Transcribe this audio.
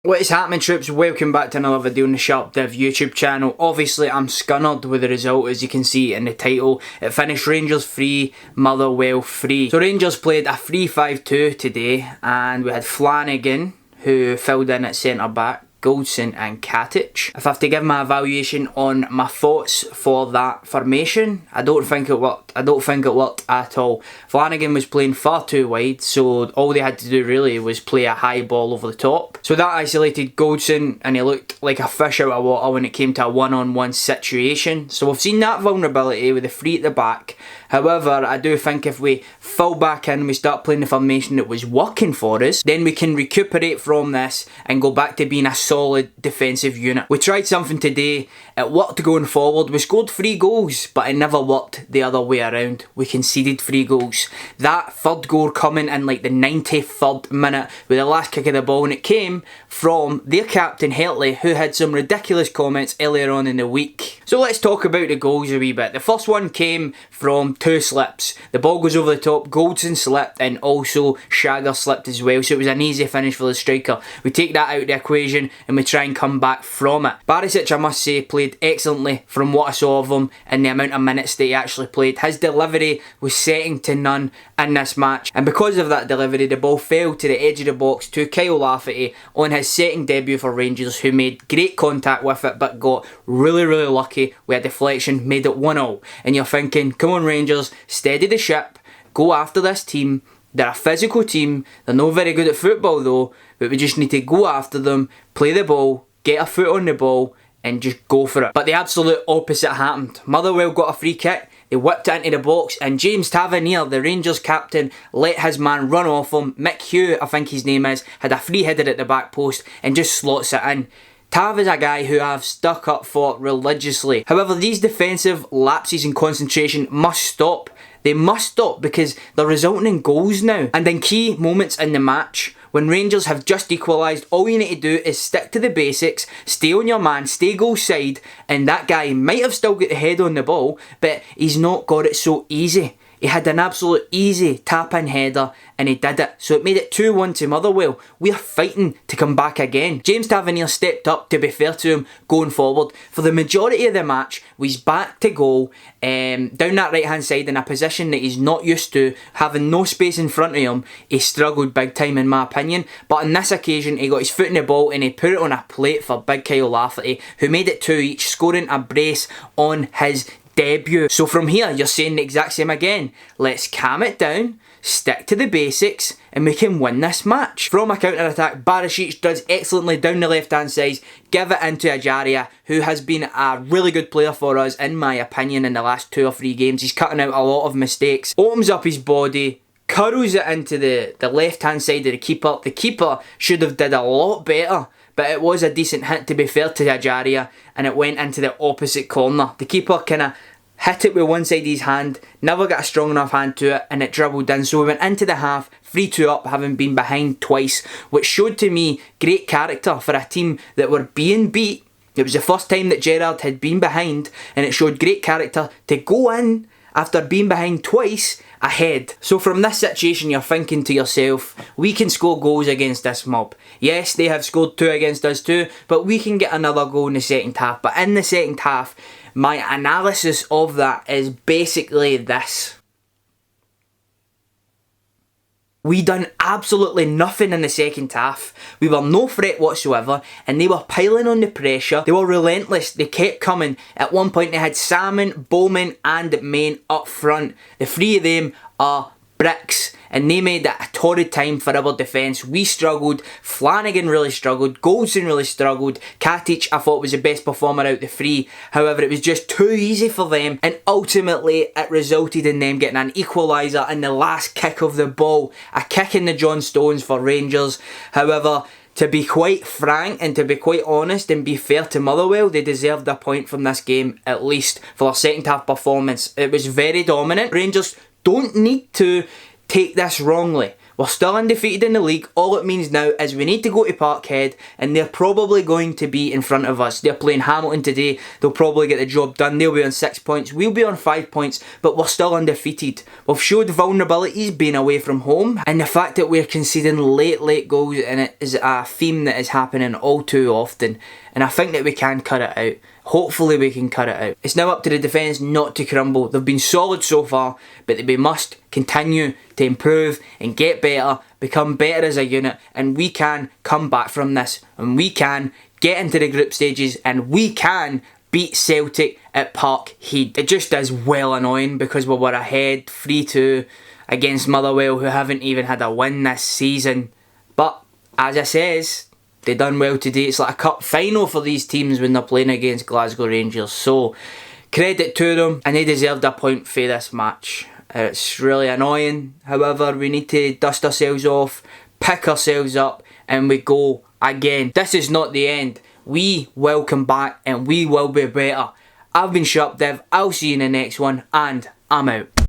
What is happening, troops? Welcome back to another video on the SharpDiv YouTube channel. Obviously I'm scunnered with the result, as you can see in the title. It finished Rangers 3, Motherwell 3. So Rangers played a 3-5-2 today, and we had Flanagan, who filled in at centre back, Goldson and Katic. If I have to give my evaluation on my thoughts for that formation, I don't think it worked. I don't think it worked at all. Flanagan was playing far too wide, so all they had to do really was play a high ball over the top. So that isolated Goldson, and he looked like a fish out of water when it came to a one-on-one situation. So we've seen that vulnerability with the three at the back. However, I do think if we fall back in and we start playing the formation that was working for us, then we can recuperate from this and go back to being a solid defensive unit. We tried something today, it worked going forward. We scored 3 goals, but it never worked the other way around. We conceded 3 goals. That third goal coming in like the 93rd minute with the last kick of the ball, and it came from their captain Hertley, who had some ridiculous comments earlier on in the week. So let's talk about the goals a wee bit. The first one came from 2 slips. The ball goes over the top, Goldson slipped, and also Shagger slipped as well, so it was an easy finish for the striker. We take that out of the equation and we try and come back from it. Barisic, I must say, played excellently from what I saw of him and the amount of minutes that he actually played. His delivery was second to none in this match, and because of that delivery, the ball fell to the edge of the box to Kyle Lafferty on his second debut for Rangers, who made great contact with it but got really lucky with a deflection, made it 1-0. And you're thinking, come on Rangers, steady the ship, go after this team. They're a physical team, they're not very good at football though, but we just need to go after them, play the ball, get a foot on the ball and just go for it. But the absolute opposite happened. Motherwell got a free kick, they whipped it into the box, and James Tavernier, the Rangers captain, let his man run off him. Mick Hugh, I think his name is, had a free header at the back post and just slots it in. Tav is a guy who I've stuck up for religiously. However, these defensive lapses in concentration must stop. They must stop because they're resulting in goals now. And in key moments in the match, when Rangers have just equalised, all you need to do is stick to the basics, stay on your man, stay goal side, and that guy might have still got the head on the ball, but he's not got it so easy. He had an absolute easy tap-in header and he did it. So it made it 2-1 to Motherwell. We are fighting to come back again. James Tavernier stepped up, to be fair to him, going forward. For the majority of the match, he's back to goal, down that right-hand side in a position that he's not used to, having no space in front of him. He struggled big time in my opinion. But on this occasion, he got his foot in the ball and he put it on a plate for big Kyle Lafferty, who made it 2 each, scoring a brace on his debut. So from here, you're saying the exact same again. Let's calm it down, stick to the basics, and we can win this match. From a counter-attack, Barisic does excellently down the left-hand side, give it into Ejaria, who has been a really good player for us, in my opinion, in the last 2 or 3 games. He's cutting out a lot of mistakes, opens up his body, curls it into the left-hand side of the keeper. The keeper should have did a lot better, but it was a decent hit, to be fair to Ejaria, and it went into the opposite corner. The keeper kind of hit it with one side of his hand, never got a strong enough hand to it, and it dribbled in. So we went into the half 3-2 up, having been behind twice, which showed to me great character for a team that were being beat. It was the first time that Gerrard had been behind, and it showed great character to go in after being behind twice ahead. So from this situation, you're thinking to yourself, we can score goals against this mob. Yes, they have scored 2 against us too, but we can get another goal in the second half. But in the second half, my analysis of that is basically this. We done absolutely nothing in the second half. We were no threat whatsoever, and they were piling on the pressure. They were relentless. They kept coming. At one point they had Salmon, Bowman and Main up front. The 3 of them are bricks, and they made it a torrid time for our defence. We struggled, Flanagan really struggled, Goldson really struggled, Katic I thought was the best performer out of the 3. However, it was just too easy for them, and ultimately it resulted in them getting an equaliser in the last kick of the ball. A kick in the John Stones for Rangers. However, to be quite frank and to be quite honest and be fair to Motherwell, they deserved a point from this game, at least for their second half performance. It was very dominant. Rangers don't need to take this wrongly. We're still undefeated in the league. All it means now is we need to go to Parkhead, and they're probably going to be in front of us. They're playing Hamilton today. They'll probably get the job done. They'll be on 6 points. We'll be on 5 points, but we're still undefeated. We've showed vulnerabilities being away from home, and the fact that we're conceding late goals, and it is a theme that is happening all too often. And I think that we can cut it out. Hopefully we can cut it out. It's now up to the defence not to crumble. They've been solid so far, but we must continue to improve and get better, become better as a unit, and we can come back from this, and we can get into the group stages, and we can beat Celtic at Parkhead. It just is well annoying because we were ahead 3-2 against Motherwell, who haven't even had a win this season. But as I says, they done well today. It's like a cup final for these teams when they're playing against Glasgow Rangers. So credit to them, and they deserved a point for this match. It's really annoying. However, we need to dust ourselves off, pick ourselves up, and we go again. This is not the end. We will come back and we will be better. I've been SharpDiv. I'll see you in the next one, and I'm out.